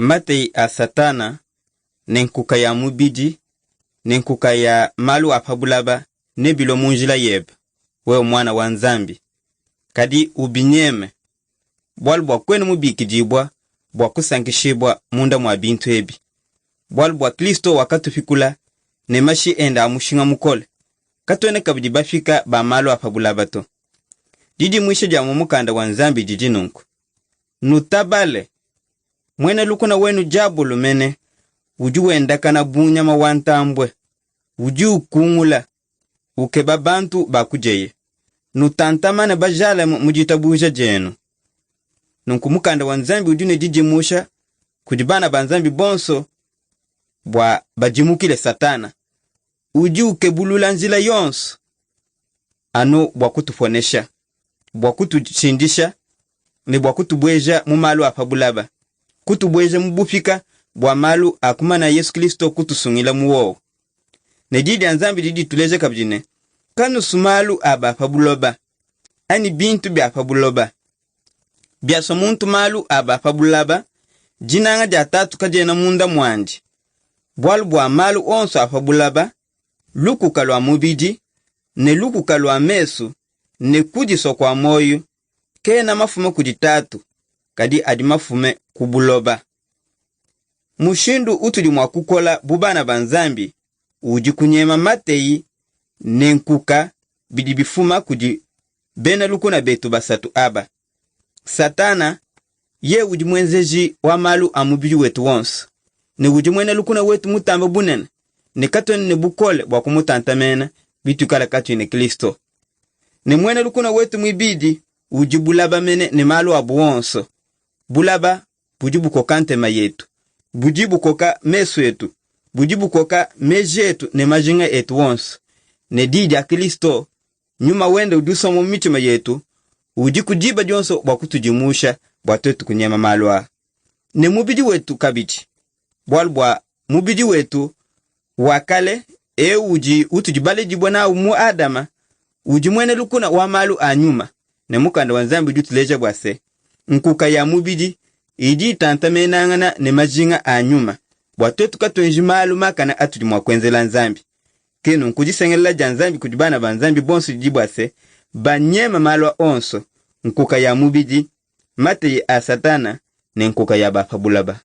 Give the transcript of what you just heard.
Matei a Satana, nenkuka ya mubidi, nenkuka ya malu apabulaba, nebilo munjila yeb, we mwana wa Nzambi. Kadi ubinyeme, bwalbwa kwenu mubikidibwa, bwa kusankishibwa munda mwa bintu ebi. Bwalbwa Kristo wakatufikula, nemashi enda amushinga mukole. Katwene kabidi bafika ba malu apabulaba to. Didi mwisho jamu mukanda wa Nzambi didi nunku. Nutabale, mwene lukuna wenu jabu lumene, uju endaka na bunyama wantambwe, uju kungula, ukeba bantu bakujeye. Nutantamane bajale mujitabuja jenu. Nunku mukanda wa Nzambi uju ne didi musha, kujibana banzambi bonso, bwa bajimukile Satana. Uju kebulula nzila yonsu, ano bwa kutufonesha, bwa kutuchindisha, ni bwa kutubweja mu malu apabulaba. Kutubweja mubufika bwa malu akumana Yesu Kristo kutusungila muwo. Ne didi Nzambi didi tuleje kabjine. Kanu sumalu aba apabuloba. Ani bintu bi apabuloba. Biaso muntu malu aba apabulaba. Jinanga jatatu kajena munda mwandi. Bwalu bwa malu onso apabulaba. Luku kalwa mubidi. Ne luku kalwa mesu. Ne kujiso kwa moyo. Kena mafume kujitatu. Kadi adi mafume kubuloba. Mushindu utuli mwakukola bubana banzambi. Uji kunyema Matei nenkuka bidibifuma kuji bena lukuna betu basatu aba. Satana ye uji mwenzeji wa malu amubiji wetu wonsu. Ne uji mwene lukuna wetu mutamba bunene. Ne katoni ne bukole waku mutantamena bitu kala katu ne Kristo. Ne mwene lukuna wetu mwibidi uji bulaba mene ne malu abu wonsu. Bulaba bujibu kokante mayetu. Bujibu koka mesu yetu. Bujibu koka meje yetu ne majinga etu wonsu. Ne didi ya Kristo nyuma wende uduso mumichima yetu. Uji kujiba jonso wakutujimusha bwatotu kunyema malwa. Ne mubidi wetu kabiti. Bwalbwa mubidi wetu wakale uji utujibale jibwa na umu Adama. Uji mwene lukuna wa malu anyuma. Ne mukanda wa Nzambi jutuleja bwase. Nkuka ya mubidi idi tantamenangana ne majinga anyuma. Bwatotu katwenji malu makana atuli mwakwenzela Nzambi. Kenu nkujisengela janzambi kujibana banzambi bonsu jibwase. Banyema malwa onso. Nkuka ya mubidi. Matei a Satana. Ne nkuka ya bapabulaba.